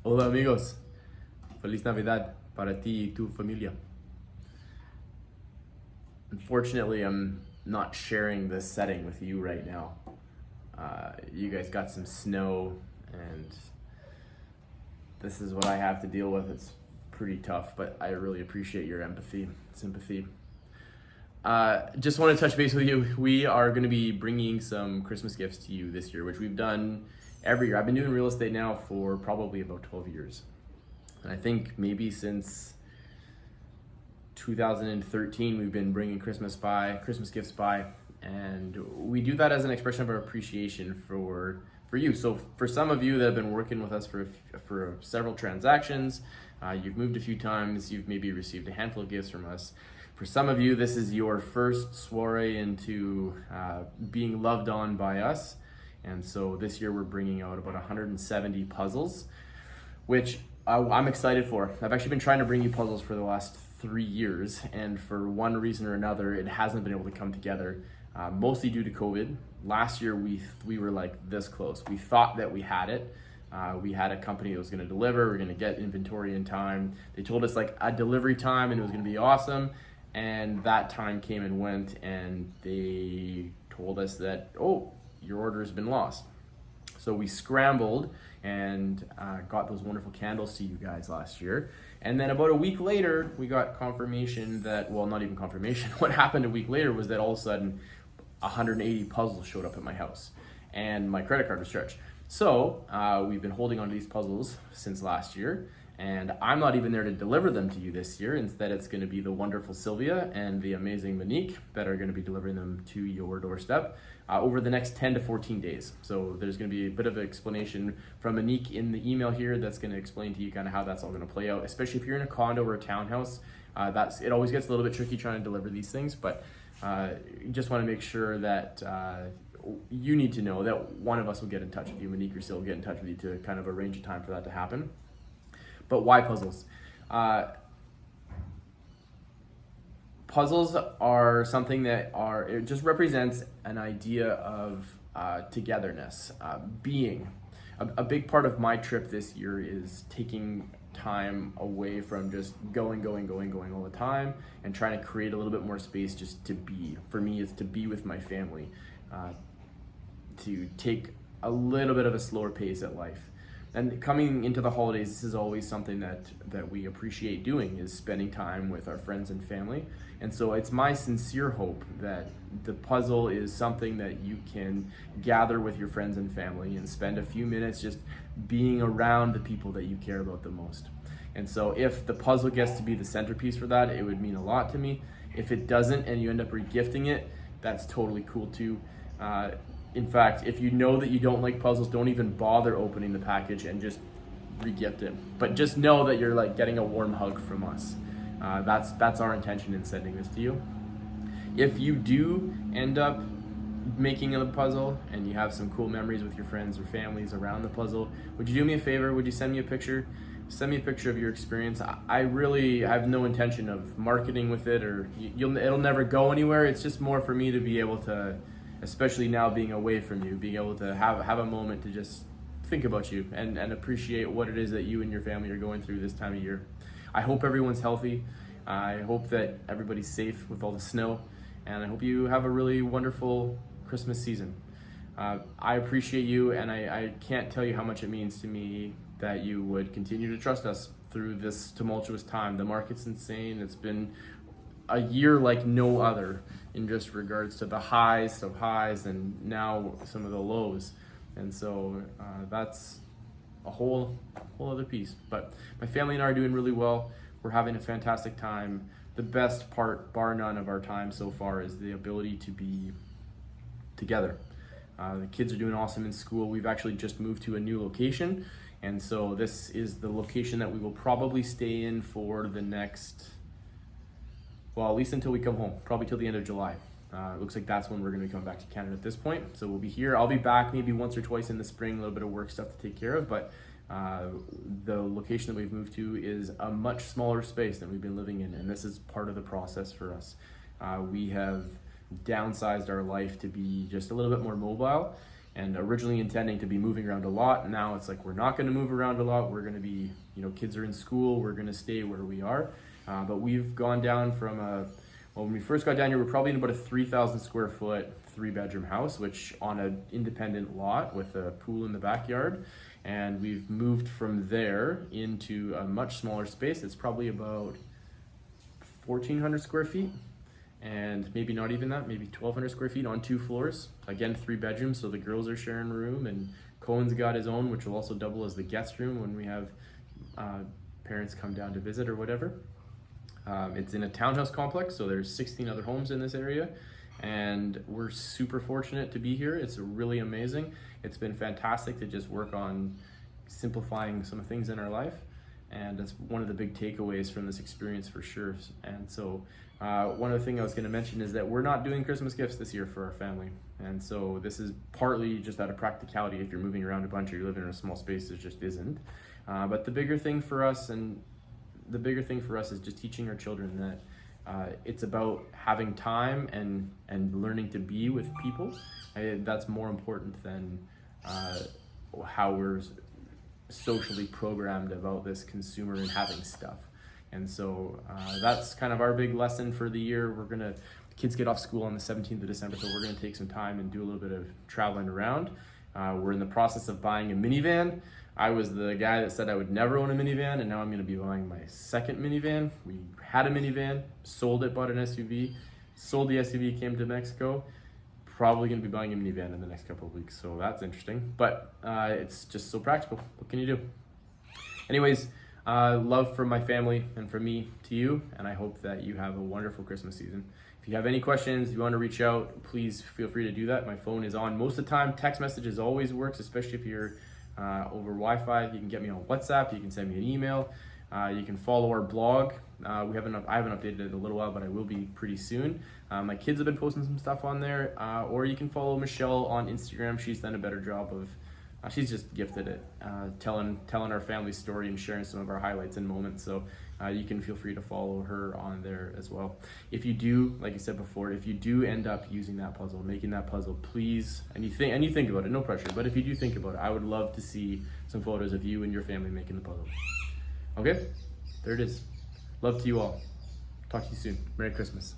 Hola amigos, Feliz Navidad para ti y tu familia. Unfortunately, I'm not sharing this setting with you right now. You guys got some snow, and this is what I have to deal with. It's pretty tough, but I really appreciate your sympathy. Just want to touch base with you. We are going to be bringing some Christmas gifts to you this year, which we've done every year. I've been doing real estate now for probably about 12 years. And I think maybe since 2013 we've been bringing Christmas gifts by, and we do that as an expression of our appreciation for you. So for some of you that have been working with us for several transactions, you've moved a few times, you've maybe received a handful of gifts from us. For some of you, this is your first soiree into being loved on by us. And so this year we're bringing out about 170 puzzles, which I'm excited for. I've actually been trying to bring you puzzles for the last 3 years, and for one reason or another, it hasn't been able to come together, mostly due to COVID. Last year, we were like this close. We thought that we had it. We had a company that was gonna deliver, we're gonna get inventory in time. They told us like a delivery time and it was gonna be awesome. And that time came and went, and they told us that, oh, your order has been lost. So we scrambled and got those wonderful candles to you guys last year. And then about a week later, we got confirmation that, well, not even confirmation. What happened a week later was that all of a sudden 180 puzzles showed up at my house and my credit card was charged. So we've been holding on to these puzzles since last year, and I'm not even there to deliver them to you this year. Instead, it's going to be the wonderful Sylvia and the amazing Monique that are going to be delivering them to your doorstep over the next 10 to 14 days. So there's going to be a bit of an explanation from Monique in the email here that's going to explain to you kind of how that's all going to play out, especially if you're in a condo or a townhouse. It always gets a little bit tricky trying to deliver these things, but you just want to make sure that you need to know that one of us will get in touch with you. Monique or Sil will get in touch with you to kind of arrange a time for that to happen. But why puzzles? Puzzles are something that it just represents an idea of togetherness, being. A big part of my trip this year is taking time away from just going all the time, and trying to create a little bit more space just to be. For me, it's to be with my family, to take a little bit of a slower pace at life. And coming into the holidays, this is always something that we appreciate doing, is spending time with our friends and family. And so it's my sincere hope that the puzzle is something that you can gather with your friends and family and spend a few minutes just being around the people that you care about the most. And so if the puzzle gets to be the centerpiece for that, it would mean a lot to me. If it doesn't and you end up regifting it, that's totally cool too. In fact, if you know that you don't like puzzles, don't even bother opening the package and just regift it. But just know that you're like getting a warm hug from us. That's our intention in sending this to you. If you do end up making a puzzle and you have some cool memories with your friends or families around the puzzle, would you do me a favor? Would you send me a picture? Send me a picture of your experience. I really have no intention of marketing with it, or it'll never go anywhere. It's just more for me to be able to, especially now being away from you, being able to have a moment to just think about you and appreciate what it is that you and your family are going through this time of year. I hope everyone's healthy. I hope that everybody's safe with all the snow, and I hope you have a really wonderful Christmas season. I appreciate you, and I can't tell you how much it means to me that you would continue to trust us through this tumultuous time. The market's insane. It's been a year like no other in just regards to the highs of highs and now some of the lows. And so that's a whole other piece. But my family and I are doing really well. We're having a fantastic time. The best part, bar none, of our time so far is the ability to be together. The kids are doing awesome in school. We've actually just moved to a new location. And so this is the location that we will probably stay in for the next, well, at least until we come home, probably till the end of July. It looks like that's when we're going to come back to Canada at this point. So we'll be here. I'll be back maybe once or twice in the spring, a little bit of work stuff to take care of. But the location that we've moved to is a much smaller space than we've been living in. And this is part of the process for us. We have downsized our life to be just a little bit more mobile. and originally intending to be moving around a lot. Now it's like we're not going to move around a lot. We're going to be, kids are in school. We're going to stay where we are. But we've gone down from when we first got down here, we're probably in about a 3,000 square foot, 3-bedroom house, which on an independent lot with a pool in the backyard. And we've moved from there into a much smaller space. It's probably about 1,400 square feet. And maybe not even that, maybe 1,200 square feet on 2 floors. Again, 3 bedrooms, so the girls are sharing a room, and Cohen's got his own, which will also double as the guest room when we have parents come down to visit or whatever. It's in a townhouse complex, so there's 16 other homes in this area, and we're super fortunate to be here. It's really amazing. It's been fantastic to just work on simplifying some things in our life, and that's one of the big takeaways from this experience for sure. And so one other thing I was going to mention is that we're not doing Christmas gifts this year for our family, and so this is partly just out of practicality. If you're moving around a bunch or you're living in a small space, it just isn't. But the bigger thing for us is just teaching our children that it's about having time and learning to be with people. That's more important than how we're socially programmed about this consumer and having stuff. And so that's kind of our big lesson for the year. Kids get off school on the 17th of December, so we're gonna take some time and do a little bit of traveling around. We're in the process of buying a minivan. I was the guy that said I would never own a minivan, and now I'm gonna be buying my second minivan. We had a minivan, sold it, bought an SUV, sold the SUV, came to Mexico. Probably gonna be buying a minivan in the next couple of weeks, so that's interesting. But it's just so practical. What can you do? Anyways, love from my family and from me to you, and I hope that you have a wonderful Christmas season. If you have any questions, if you want to reach out, please feel free to do that. My phone is on most of the time. Text messages always works, especially if you're over Wi-Fi. You can get me on WhatsApp. You can send me an email. You can follow our blog. I haven't updated it in a little while, but I will be pretty soon. My kids have been posting some stuff on there, or you can follow Michelle on Instagram. She's done a better job of she's just gifted at telling our family story and sharing some of our highlights and moments. So you can feel free to follow her on there as well. If you do, like I said before, if you do end up using that puzzle, making that puzzle, please, and you think about it, no pressure, but if you do think about it, I would love to see some photos of you and your family making the puzzle. Okay, there it is. Love to you all. Talk to you soon. Merry Christmas.